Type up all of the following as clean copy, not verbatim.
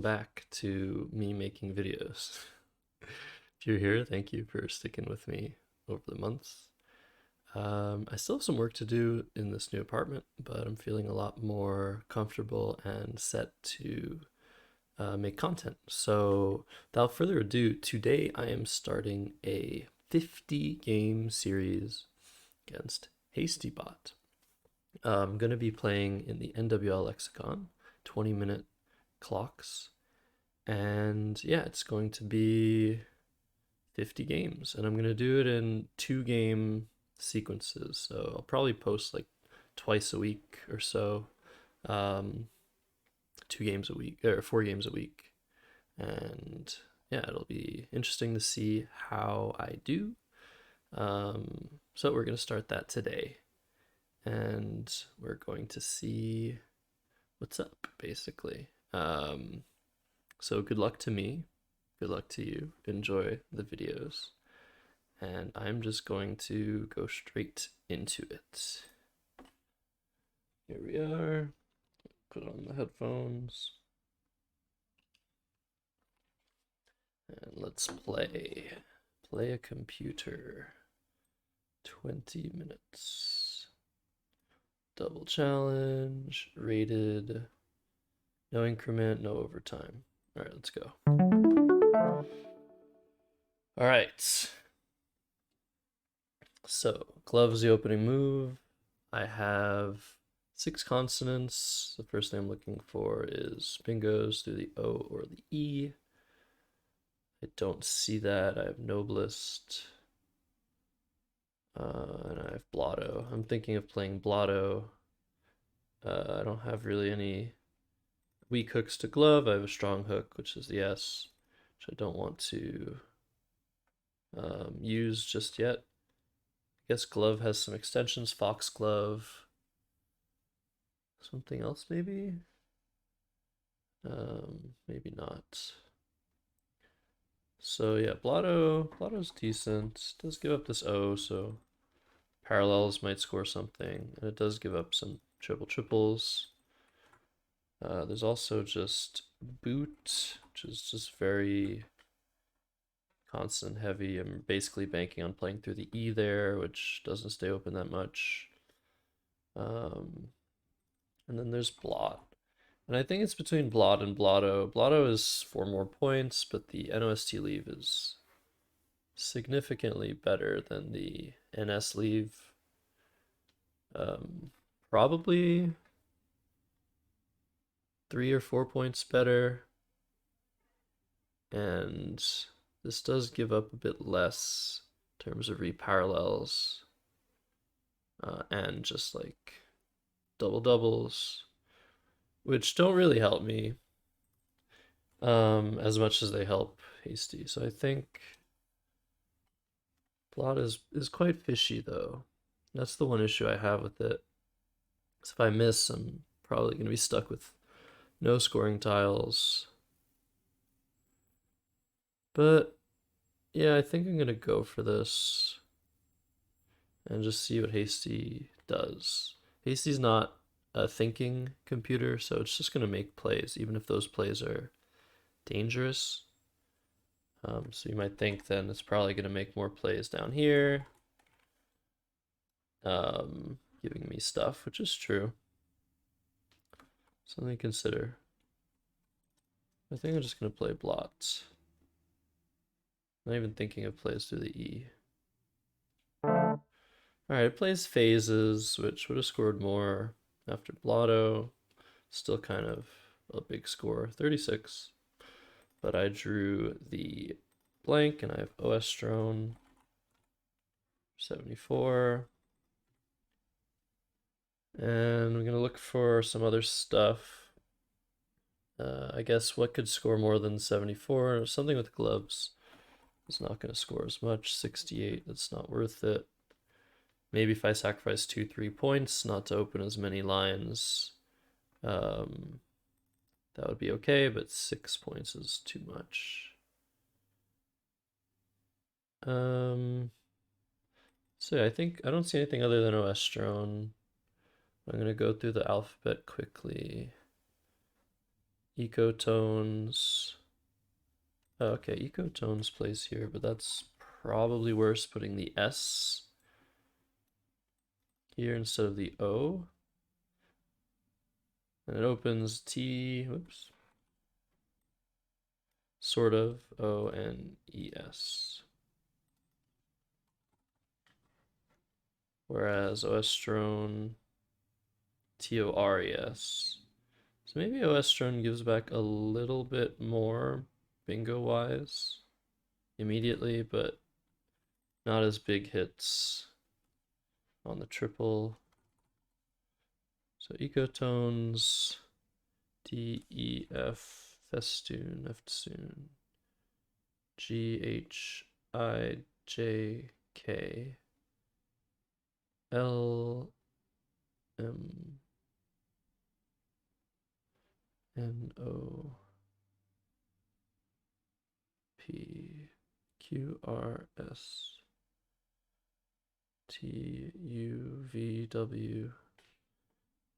back to me making videos. If you're here, thank you for sticking with me over the months. I still have some work to do in this new apartment, but I'm feeling a lot more comfortable and set to make content. So, without further ado, today I am starting a 50 game series against HastyBot. I'm going to be playing in the NWL Lexicon, 20-minute clocks. And yeah, it's going to be 50 games. And I'm going to do it in 2 game sequences. So I'll probably post like twice a week or so. Um, 2 games a week, or 4 games a week. And yeah, it'll be interesting to see how I do. So we're going to start that today. And we're going to see what's up, basically. So good luck to me. Good luck to you. Enjoy the videos. And I'm just going to go straight into it. Here we are. Put on the headphones. And let's play. Play a computer. 20 minutes. Double challenge. Rated. No increment, no overtime. All right, let's go. All right. So, glove's the opening move. I have 6 consonants. The first thing I'm looking for is bingos through the O or the E. I don't see that. I have noblest. And I have blotto. I'm thinking of playing blotto. I don't have really any weak hooks to glove. I have a strong hook, which is the S, which I don't want to use just yet. I guess glove has some extensions. Foxglove. Something else maybe? Maybe not. So yeah, Blotto's decent. Does give up this O, so parallels might score something, and it does give up some triples. There's also just boot, which is just very constant heavy. I'm basically banking on playing through the E there, which doesn't stay open that much. And then there's blot. And I think it's between blot and blotto. Blotto is 4 more points, but the NOST leave is significantly better than the NS leave. Probably 3 or 4 points better. And this does give up a bit less in terms of reparallels and just like double doubles, which don't really help me as much as they help Hasty. So I think Blot is quite fishy though. That's the one issue I have with it. So if I miss, I'm probably gonna be stuck with no scoring tiles. But yeah, I think I'm gonna go for this and just see what Hasty does. Hasty's not a thinking computer, so it's just gonna make plays, even if those plays are dangerous. So you might think then it's probably gonna make more plays down here, giving me stuff, which is true. Something to consider. I think I'm just gonna play blots. Not even thinking of plays through the E. Alright, it plays phases, which would have scored more after blotto. Still kind of a big score, 36. But I drew the blank and I have OS drone 74. And I'm gonna look for some other stuff. I guess what could score more than 74? Something with gloves. It's not gonna score as much. 68, that's not worth it. Maybe if I sacrifice 2 3 points not to open as many lines, that would be okay, but 6 points is too much. So yeah, I think I don't see anything other than OS drone. I'm gonna go through the alphabet quickly. ecotones. Oh, okay, ecotones plays here, but that's probably worse putting the S here instead of the O. And it opens T, whoops, sort of, O-N-E-S. Whereas oestrone, T-O-R-E-S. So maybe oestrone gives back a little bit more bingo-wise immediately, but not as big hits on the triple. So ecotones, D, E, F, festoon, G, H, I, J, K, L, M, N, O, P, Q, R, S, T, U, V, W,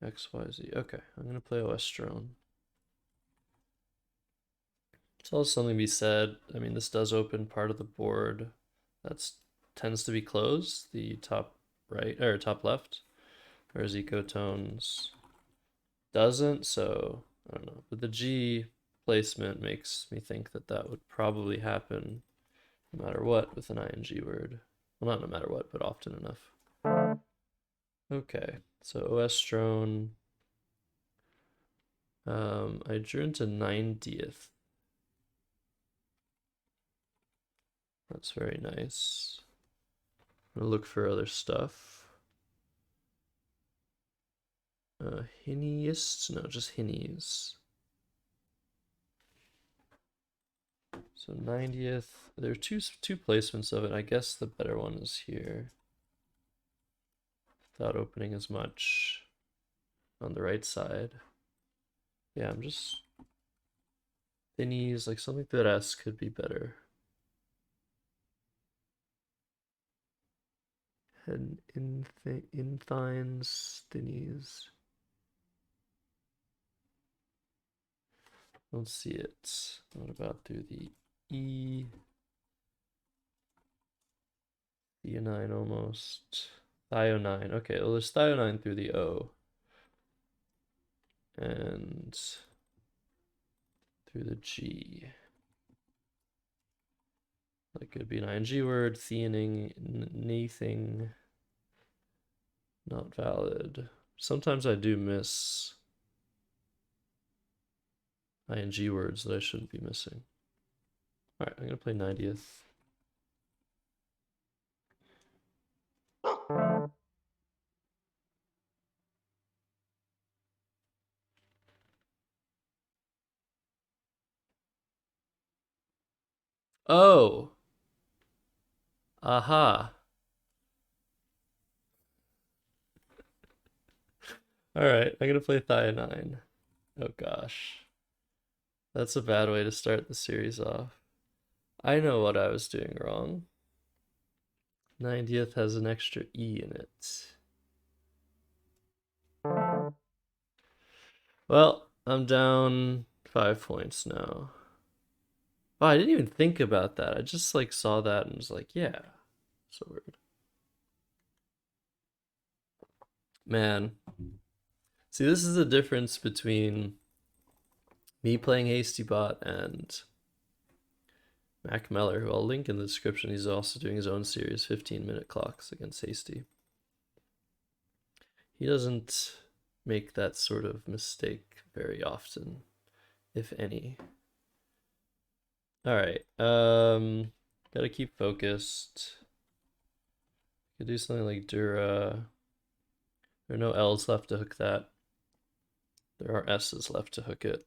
X, Y, Z. Okay, I'm gonna play oestrone. There's also something to be said. I mean, this does open part of the board that tends to be closed, the top right or top left, whereas ecotones doesn't. So I don't know, but the G placement makes me think that that would probably happen no matter what with an ing word. Well, not no matter what, but often enough. Okay, so oestrone. I drew into 90th. That's very nice. I'm gonna look for other stuff. Hinniest? No, just hinnies. So 90th. There are two placements of it. I guess the better one is here. Without opening as much on the right side. Yeah, I'm just thinnies, like something that S could be better. And infines, thinnies. Don't see it. What about through the E? Theonine almost. Thionine. Okay, well there's thionine through the O. And through the G. That could be an ing word, theaning, nathing. Not valid. Sometimes I do miss ing words that I shouldn't be missing. All right, I'm gonna play 90th. Oh, aha. All right, I'm gonna play thionine. Oh gosh, that's a bad way to start the series off. I know what I was doing wrong. 90th has an extra E in it. Well, I'm down 5 points now. Oh, I didn't even think about that. I just like saw that and was like, yeah. So weird. Man. See, this is the difference between me playing Hasty Bot and Mack Meller, who I'll link in the description. He's also doing his own series, 15-minute clocks against Hasty. He doesn't make that sort of mistake very often, if any. All right. Gotta keep focused. Could do something like Dura. There are no L's left to hook that. There are S's left to hook it.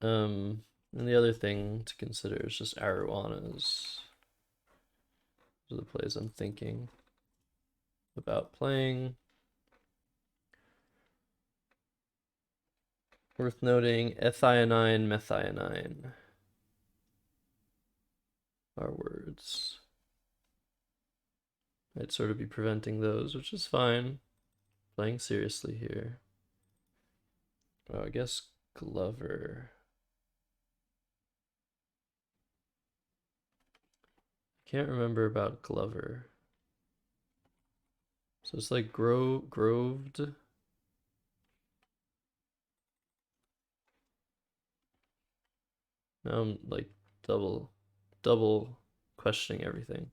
And the other thing to consider is just arowanas. Those are the plays I'm thinking about playing. Worth noting, ethionine, methionine are words. I'd sort of be preventing those, which is fine. Playing seriously here. Oh, I guess Glover. Can't remember about Glover. So it's like groved. Now I'm like double questioning everything.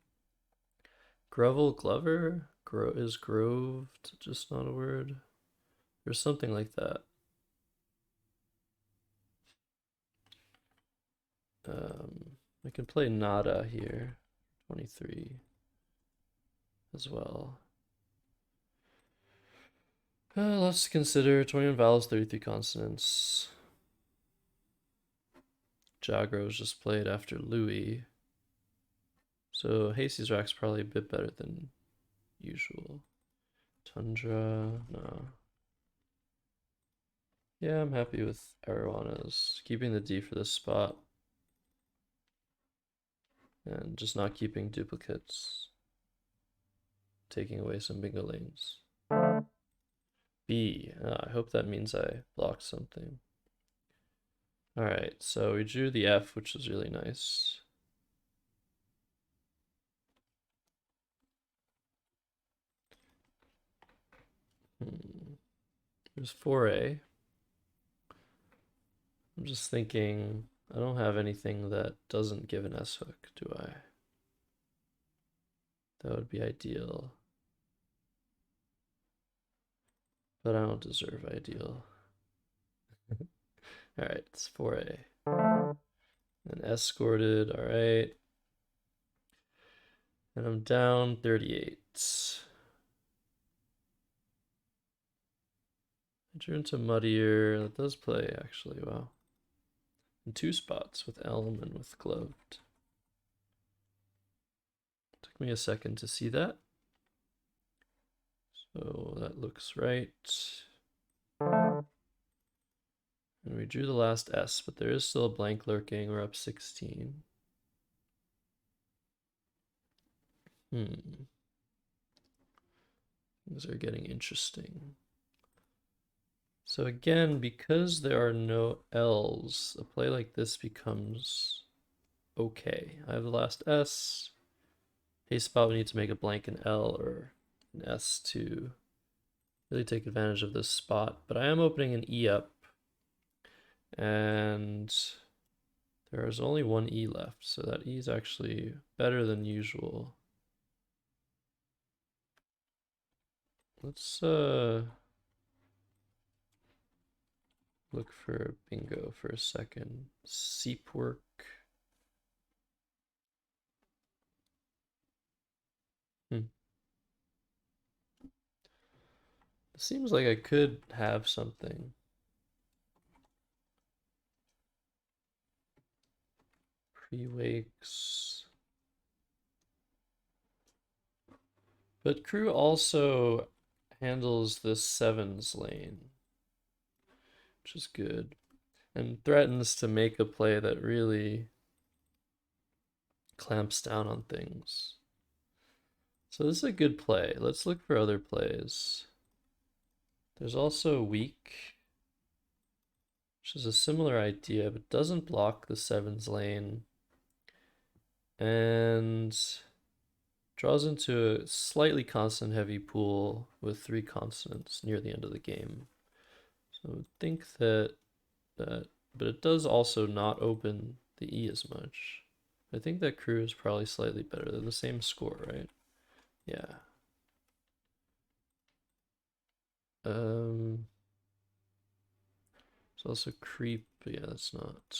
Grovel Glover? Is groved just not a word? There's something like that. I can play Nada here, 23 as well. Let's consider 21 vowels, 33 consonants. Jagro's just played after Louis. So Hasty's Rack's probably a bit better than usual. Tundra, no. Yeah, I'm happy with Arowanas. Keeping the D for this spot. And just not keeping duplicates. Taking away some bingo lanes. B. I hope that means I blocked something. Alright, so we drew the F, which was really nice. There's 4A. I'm just thinking, I don't have anything that doesn't give an S hook, do I? That would be ideal. But I don't deserve ideal. Alright, it's 4A. And escorted, alright. And I'm down 38. I drew into Muddier. That does play, actually, wow. In 2 spots, with Elm and with Gloved. Took me a second to see that. So that looks right. And we drew the last S, but there is still a blank lurking. We're up 16. Things are getting interesting. So again, because there are no L's, a play like this becomes okay. I have the last S. Haste spot, we need to make a blank an L or an S to really take advantage of this spot. But I am opening an E up. And there is only one E left, so that E is actually better than usual. Let's look for bingo for a second. Seep work. It seems like I could have something. Pre-wakes. But crew also handles the sevens lane, which is good, and threatens to make a play that really clamps down on things. So this is a good play. Let's look for other plays. There's also weak, which is a similar idea, but doesn't block the sevens lane and draws into a slightly consonant heavy pool with 3 consonants near the end of the game. So I would think that, but it does also not open the E as much. I think that crew is probably slightly better. They're the same score, right? Yeah. It's also creep, but yeah, that's not.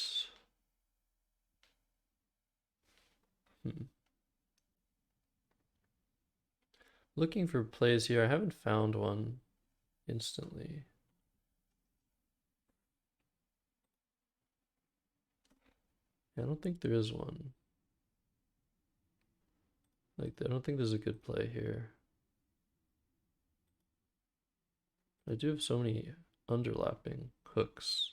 Looking for plays here. I haven't found one instantly. I don't think there is one. Like, I don't think there's a good play here. I do have so many underlapping hooks.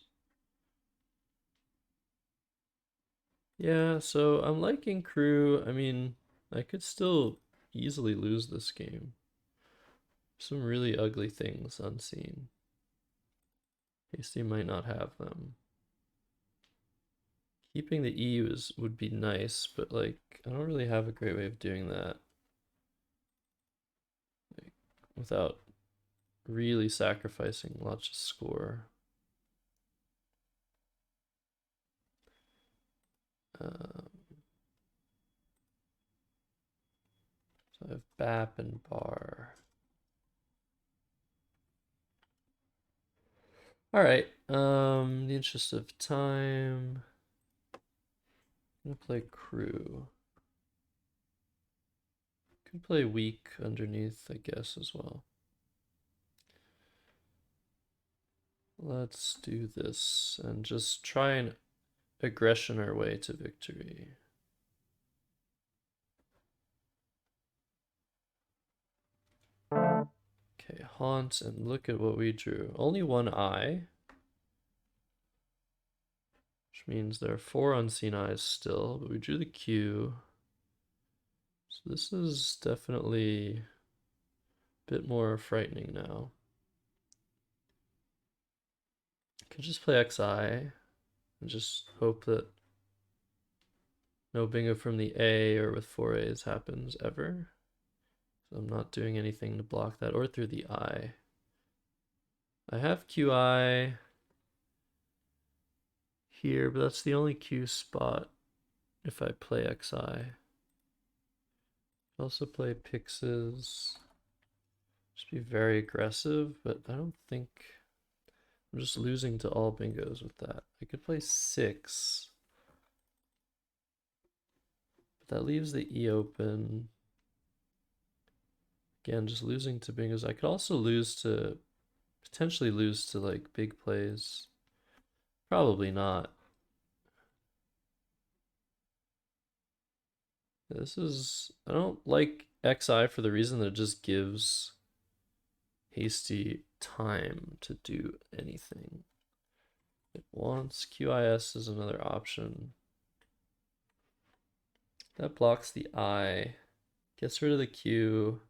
Yeah, so I'm liking crew. I mean, I could still easily lose this game. Some really ugly things unseen. Hasty might not have them. Keeping the E would be nice, but like I don't really have a great way of doing that, like, without really sacrificing lots of score. Um, so I have Bap and Bar. All right. In the interest of time, I'm gonna play Crew. Could play Weak underneath, I guess, as well. Let's do this and just try and aggression our way to victory. Okay, Haunt, and look at what we drew. Only one eye, which means there are 4 unseen eyes still, but we drew the Q. So this is definitely a bit more frightening now. I could just play XI and just hope that no bingo from the A or with 4 A's happens ever. So I'm not doing anything to block that, or through the I. I have QI here, but that's the only Q spot if I play XI. I also play Pixes. Just be very aggressive, but I don't think I'm just losing to all bingos with that. I could play 6, but that leaves the E open. Again, just losing to bingos. I could also potentially lose to like big plays. Probably not. I don't like XI for the reason that it just gives Hasty time to do anything it wants. QIS is another option. That blocks the I, gets rid of the Q.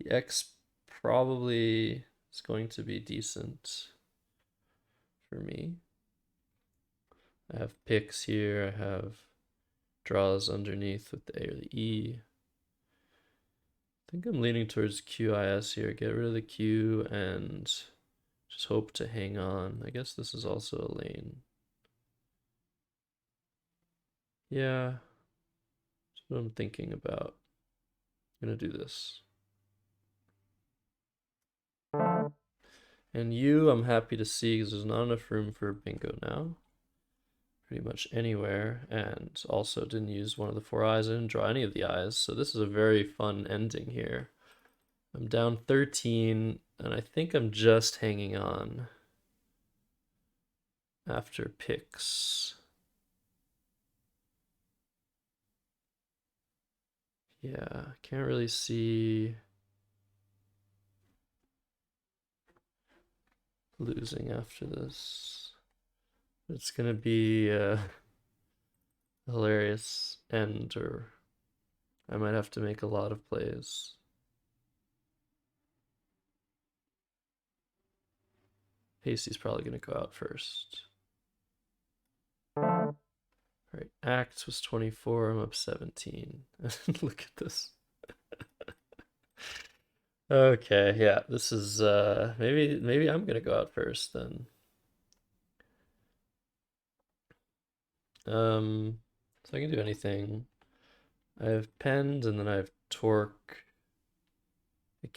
The X probably is going to be decent for me. I have picks here, I have draws underneath with the A or the E. I think I'm leaning towards QIS here. Get rid of the Q and just hope to hang on. I guess this is also a lane. Yeah, that's what I'm thinking about. I'm gonna do this. And you, I'm happy to see because there's not enough room for bingo now. Pretty much anywhere, and also didn't use one of the 4 eyes. I didn't draw any of the eyes, so this is a very fun ending here. I'm down 13, and I think I'm just hanging on after picks. Yeah, can't really see losing after this. It's gonna be a hilarious end, or I might have to make a lot of plays. Pasty's probably gonna go out first. All right, Acts was 24, I'm up 17. Look at this. Okay, yeah, this is maybe I'm gonna go out first then. So I can do anything. I have penned and then I have torque.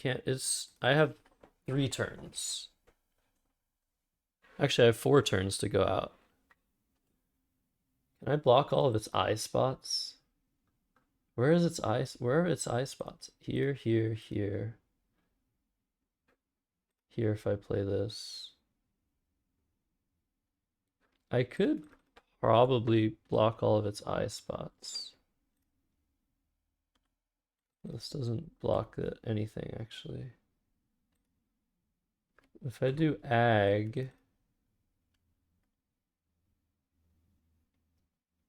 I have 3 turns. Actually, I have 4 turns to go out. Can I block all of its eye spots? Where are its eye spots? Here, here, here. Here if I play this. I could probably block all of its eye spots. This doesn't block anything actually. If I do ag,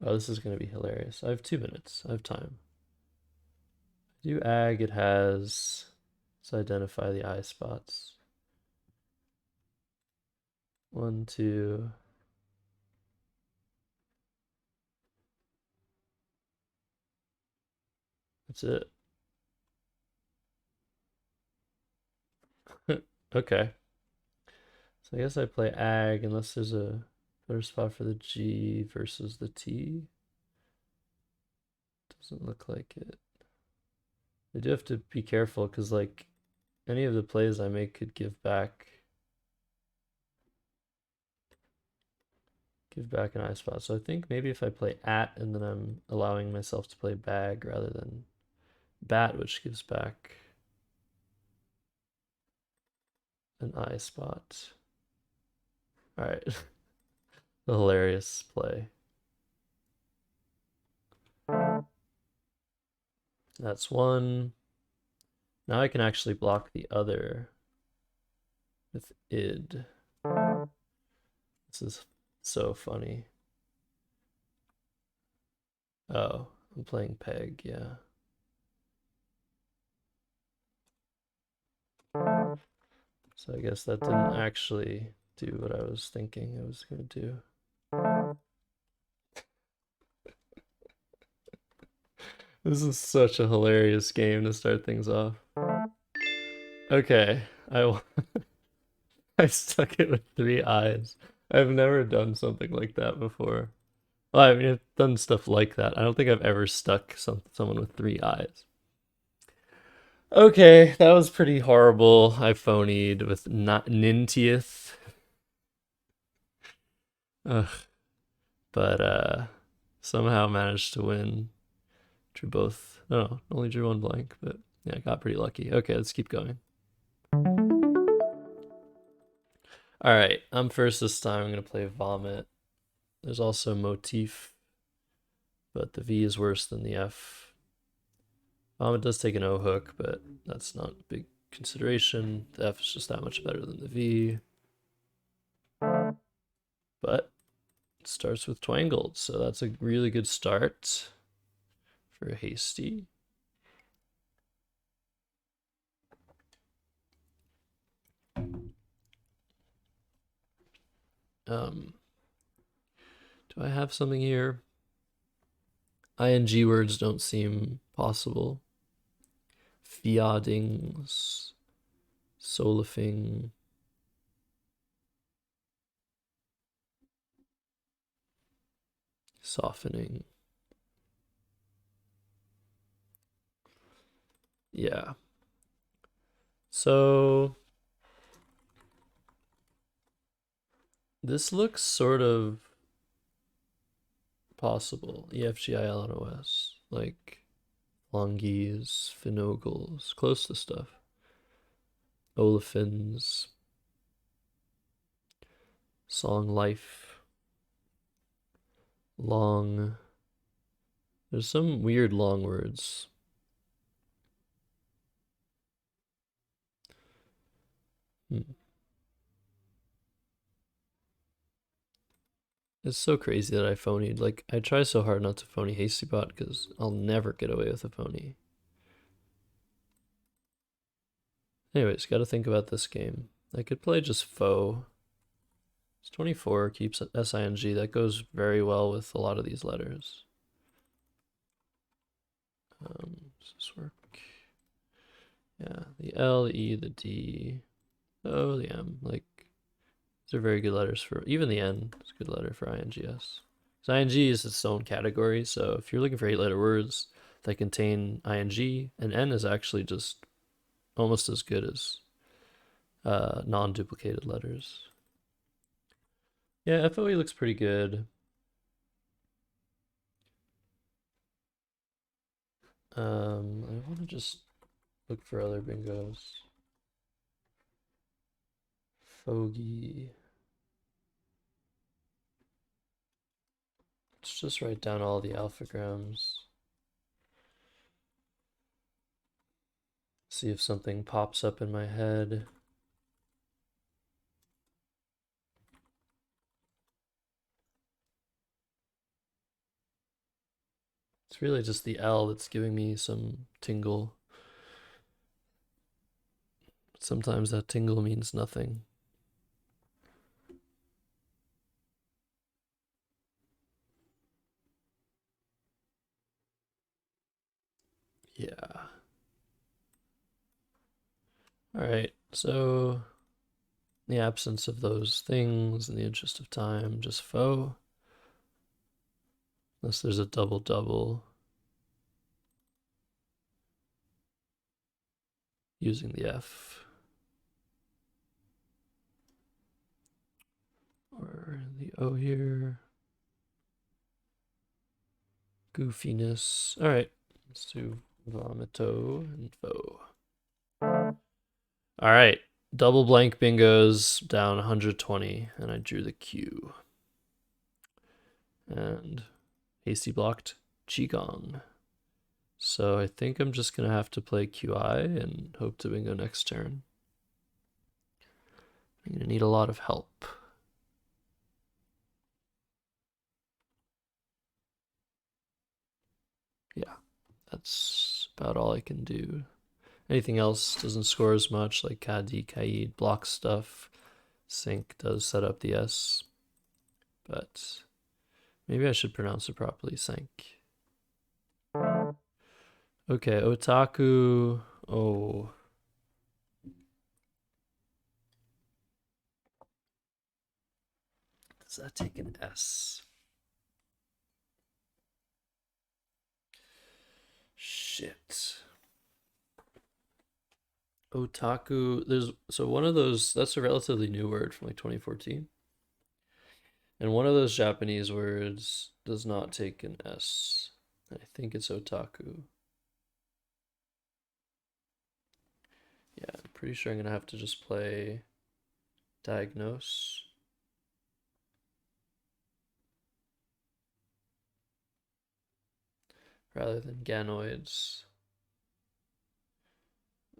oh, this is going to be hilarious. I have 2 minutes. I have time. If I do ag, let's identify the eye spots. 1, 2. That's it. Okay. So I guess I play ag unless there's a better spot for the G versus the T. Doesn't look like it. I do have to be careful because like any of the plays I make could give back an I spot. So I think maybe if I play at and then I'm allowing myself to play bag rather than bat, which gives back an I spot. All right. The hilarious play. That's one. Now I can actually block the other with id. This is so funny. Oh, I'm playing peg, yeah. So I guess that didn't actually do what I was thinking it was going to do. This is such a hilarious game to start things off. Okay, I stuck it with 3 eyes. I've never done something like that before. Well, I mean, I've done stuff like that. I don't think I've ever stuck someone with 3 eyes. Okay, that was pretty horrible. I phonied with not Nintieth. Ugh, but somehow managed to win. Drew both. No, only drew one blank, but yeah, got pretty lucky. Okay, let's keep going. All right, I'm first this time. I'm gonna play Vomit. There's also Motif, but the V is worse than the F. It does take an O hook, but that's not a big consideration. The F is just that much better than the V. But it starts with twangled, so that's a really good start for a hasty. Do I have something here? ING words don't seem possible. Fiadings, solifing. Softening. Yeah. So this looks sort of possible. EFGILNOS. Like Longies, Finogles, close to stuff. Olefins. Song Life. Long. There's some weird long words. It's so crazy that I phonied. Like, I try so hard not to phony Hasty Bot because I'll never get away with a phony. Anyways, gotta think about this game. I could play just Faux. It's 24, keeps SING. That goes very well with a lot of these letters. Does this work? Yeah, the L, the E, the D, the O, the M. Like, these are very good letters for, even the N is a good letter for INGS. So ING is its own category, so if you're looking for 8-letter words that contain ING, and N is actually just almost as good as non-duplicated letters. Yeah, FOE looks pretty good. I want to just look for other bingos. Fogey. Let's just write down all the alphagrams. See if something pops up in my head. It's really just the L that's giving me some tingle. Sometimes that tingle means nothing. Yeah. Alright, so in the absence of those things, in the interest of time, just foe. Unless there's a double-double. Using the F. Or the O here. Goofiness. Alright, let's do vomito and foe. Alright, double blank bingos down 120, and I drew the Q. And hasty blocked Qigong. So I think I'm just going to have to play QI and hope to bingo next turn. I'm going to need a lot of help. Yeah, that's about all I can do. Anything else doesn't score as much, like Kadi, Kaid, blocks stuff. Sync does set up the S, but maybe I should pronounce it properly, Sync. Okay, Otaku. Oh. Does that take an S? Shit. Otaku. There's so one of those. That's a relatively new word from like 2014, and one of those Japanese words does not take an S. I think it's otaku. Yeah, I'm pretty sure I'm gonna have to just play diagnose. Rather than ganoids.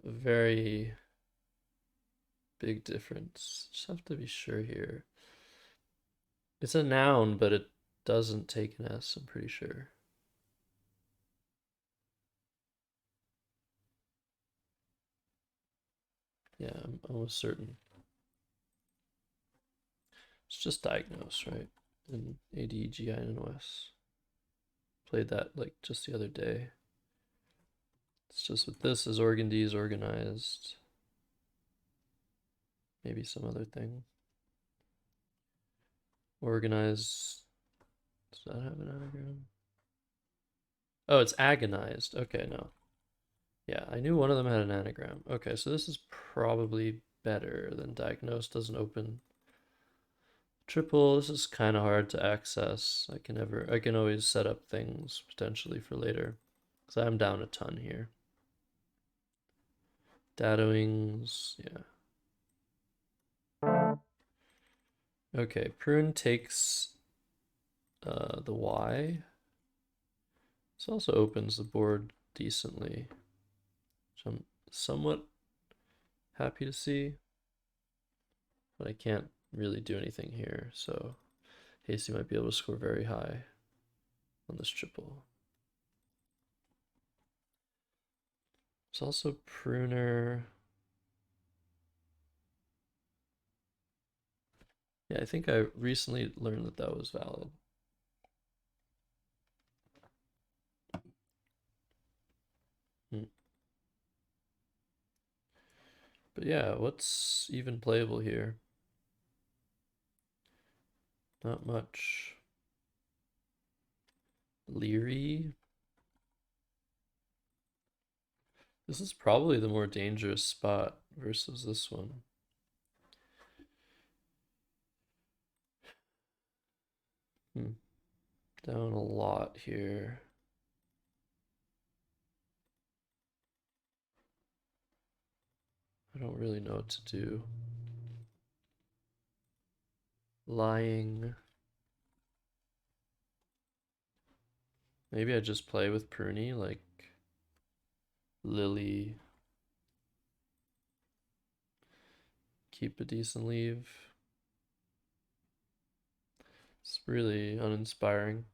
A very big difference. Just have to be sure here. It's a noun, but it doesn't take an S, I'm pretty sure. Yeah, I'm almost certain. It's just diagnose, right? In ADGINOS. Played that like just the other day. It's just with this as organ D is organized. Maybe some other thing. Organized. Does that have an anagram? Oh, it's agonized. Okay, no. Yeah, I knew one of them had an anagram. Okay, so this is probably better than diagnose. Doesn't open triple. This is kind of hard to access. I can always set up things potentially for later, because I'm down a ton here. Data-wings, yeah. Okay, prune takes the Y. This also opens the board decently, which I'm somewhat happy to see, but I can't really do anything here, so Hasty might be able to score very high on this triple. There's also pruner. Yeah, I think I recently learned that that was valid. But yeah, what's even playable here? Not much. Leary. This is probably the more dangerous spot versus this one. Down a lot here. I don't really know what to do. Lying. Maybe I just play with Pruny, like Lily. Keep a decent leave. It's really uninspiring.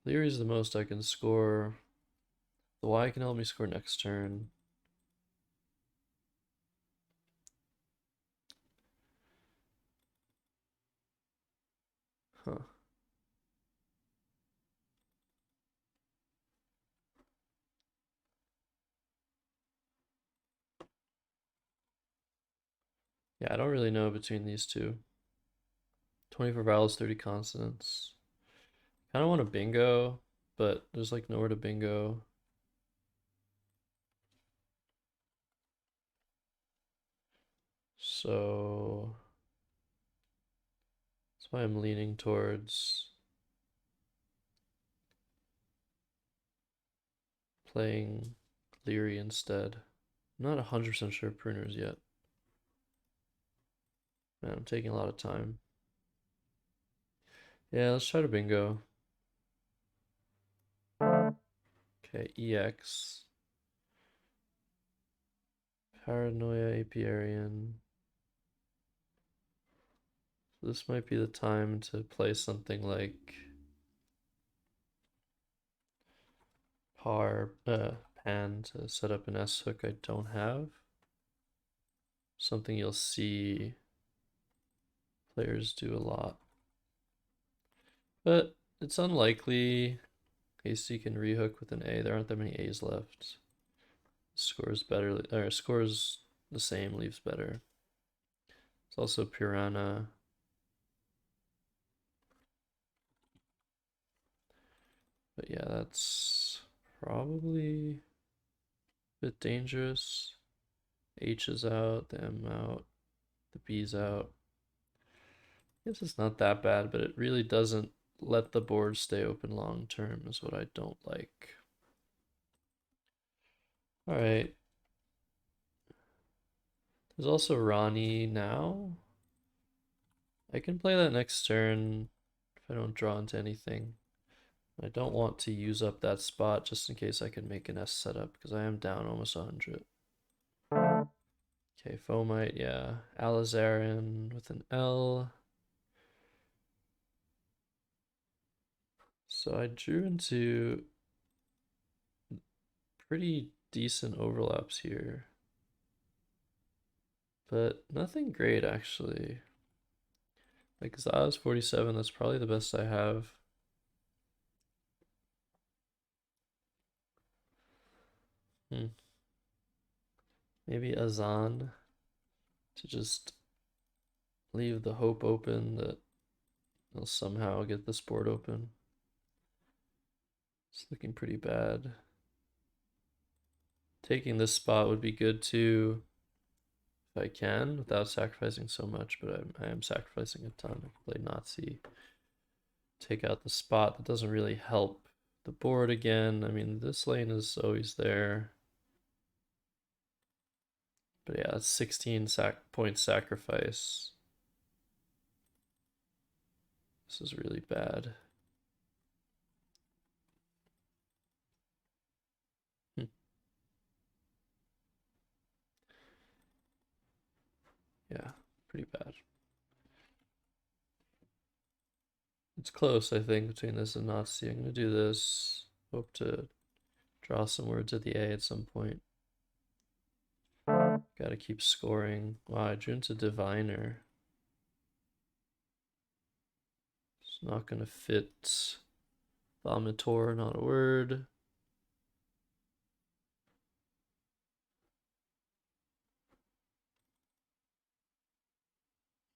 Leary's the most I can score. The Y can help me score next turn. Huh. Yeah, I don't really know between these two. 24 vowels, 30 consonants. Kind of want a bingo, but there's like nowhere to bingo. So that's why I'm leaning towards playing Leary instead. I'm not 100% sure pruners yet. Man, I'm taking a lot of time. Yeah, let's try to bingo. Okay, EX. Paranoia, Apiarian. So this might be the time to play something like pan to set up an S hook I don't have. Something you'll see players do a lot. But it's unlikely AC can rehook with an A. There aren't that many A's left. Scores better, or scores the same, leaves better. It's also Piranha. But yeah, that's probably a bit dangerous. H is out, the M out, the B's out. I guess it's not that bad, but it really doesn't let the board stay open long term, is what I don't like. All right. There's also Ronnie now. I can play that next turn if I don't draw into anything. I don't want to use up that spot just in case I can make an S setup because I am down almost 100. Okay, Fomite, yeah. Alizarin with an L. So I drew into pretty decent overlaps here, but nothing great actually. Like Zaz 47, that's probably the best I have. Hmm. Maybe Azan to just leave the hope open that he'll somehow get this board open. It's looking pretty bad. Taking this spot would be good too if I can without sacrificing so much, but I am sacrificing a ton. I can play Nazi, take out the spot. That doesn't really help the board again. I mean, this lane is always there. But yeah, it's 16 point sacrifice. This is really bad. Hmm. Yeah, pretty bad. It's close, I think, between this and Nazi. I'm gonna do this. Hope to draw some words at the A at some point. Gotta keep scoring. Wow, I drew into Diviner. It's not gonna fit. Vomitor, not a word.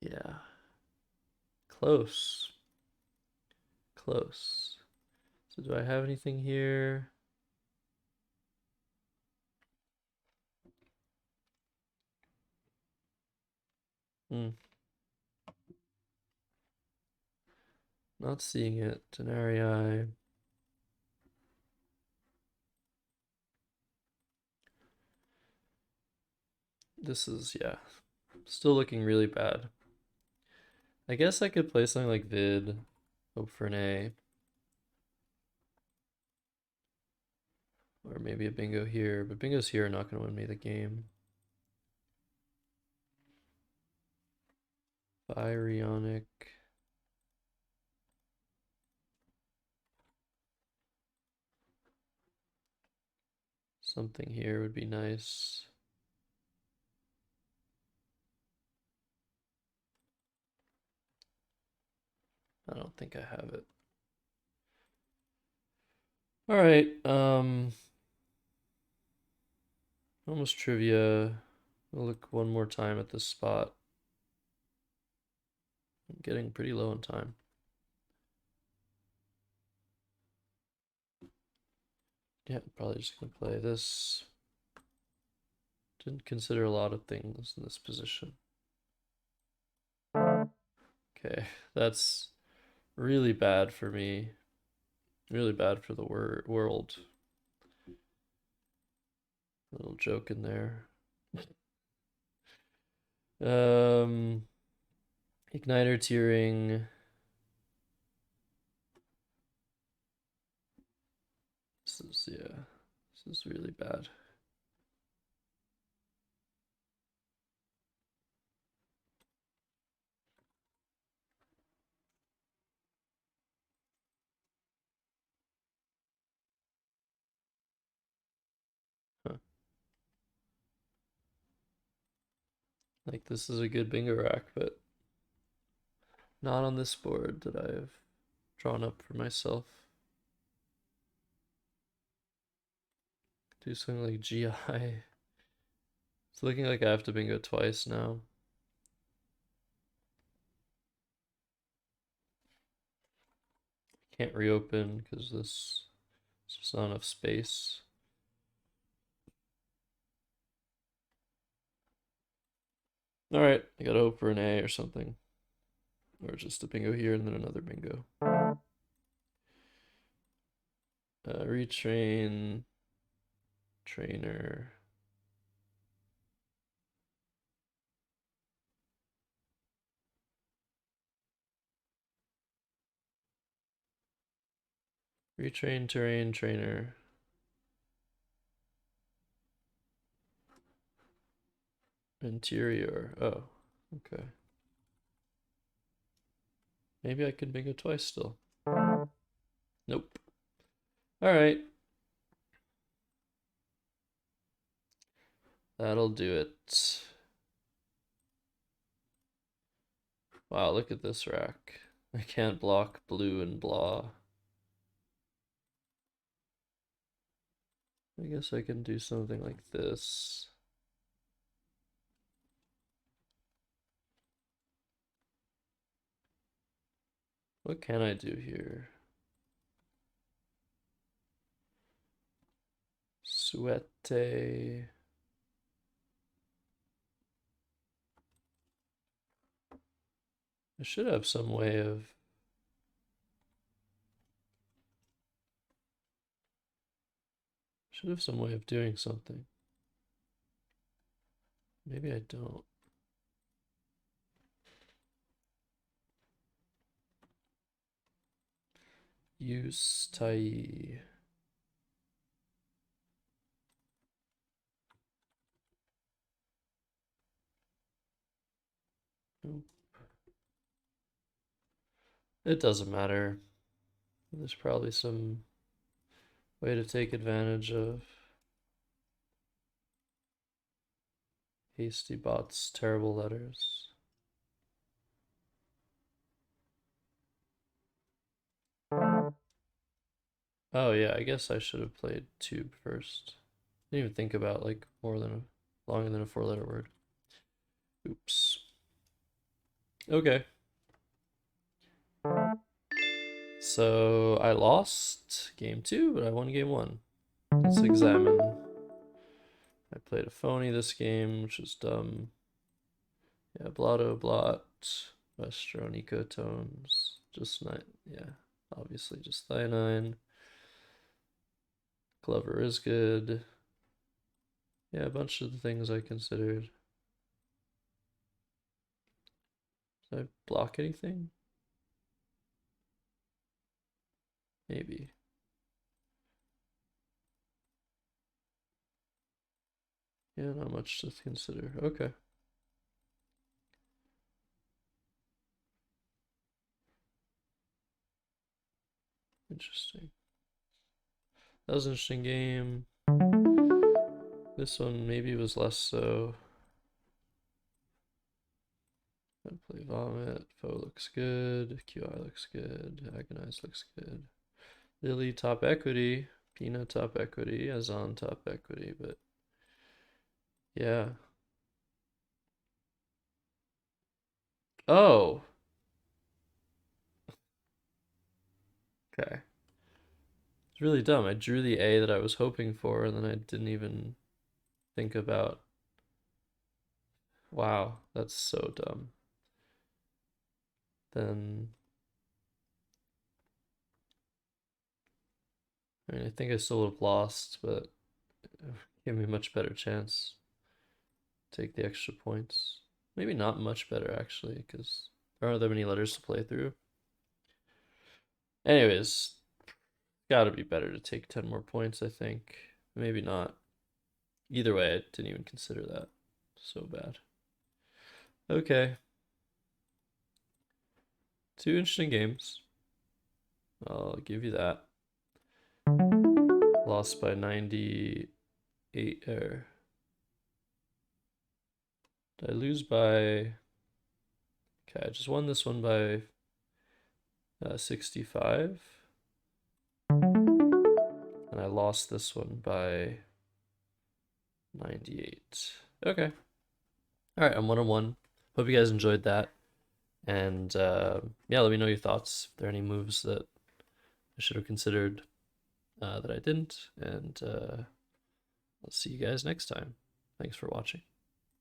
Yeah. Close. Close. So do I have anything here? Hmm. Not seeing it. Denarii. This is, yeah, still looking really bad. I guess I could play something like Vid, hope for an A. Or maybe a bingo here, but bingos here are not going to win me the game. Byrionic. Something here would be nice. I don't think I have it. All right, almost trivia. I'll look one more time at this spot. I'm getting pretty low on time. Yeah, probably just gonna play this. Didn't consider a lot of things in this position. Okay, that's really bad for me. Really bad for the world. Little joke in there. Um, Igniter tiering. Yeah, this is really bad. Huh. Like this is a good bingo rack, but not on this board that I've drawn up for myself. Do something like GI. It's looking like I have to bingo twice now. Can't reopen because there's just not enough space. All right, I gotta hope for an A or something, or just a bingo here and then another bingo. Retrain, trainer. Retrain, terrain, trainer. Interior. Oh, okay. Maybe I can bingo twice still. Nope. All right. That'll do it. Wow, look at this rack. I can't block blue and blah. I guess I can do something like this. What can I do here? Suete. I should have some way of... Should have some way of doing something. Maybe I don't. Use Tai. Nope. It doesn't matter. There's probably some way to take advantage of Hasty Bot's terrible letters. Oh yeah, I guess I should have played tube first. Didn't even think about like longer than a four-letter word. Oops. Okay. So I lost game 2, but I won game 1. Let's examine. I played a phony this game, which was dumb. Yeah, blotto, blot, Westron ecotones. Just not, yeah, obviously just thionine. Clover is good. Yeah, a bunch of the things I considered. Did I block anything? Maybe. Yeah, not much to consider. Okay. Interesting. That was an interesting game. This one maybe was less so. I'd play Vomit. Foe looks good. QI looks good. Agonize looks good. Lily top equity. Pina top equity. Azan top equity. But yeah. Oh. It's really dumb. I drew the A that I was hoping for, and then I didn't even think about. Wow, that's so dumb. Then, I mean, I think I still would have lost, but it gave me a much better chance. Take the extra points. Maybe not much better, actually, because there aren't that many letters to play through. Anyways, gotta be better to take 10 more points, I think. Maybe not. Either way, I didn't even consider that. So bad. Okay. Two interesting games. I'll give you that. Lost by 98. Did I lose by. Okay, I just won this one by 65. And I lost this one by 98. Okay. All right, I'm 1-1. Hope you guys enjoyed that. And yeah, let me know your thoughts. If there are any moves that I should have considered that I didn't. And I'll see you guys next time. Thanks for watching.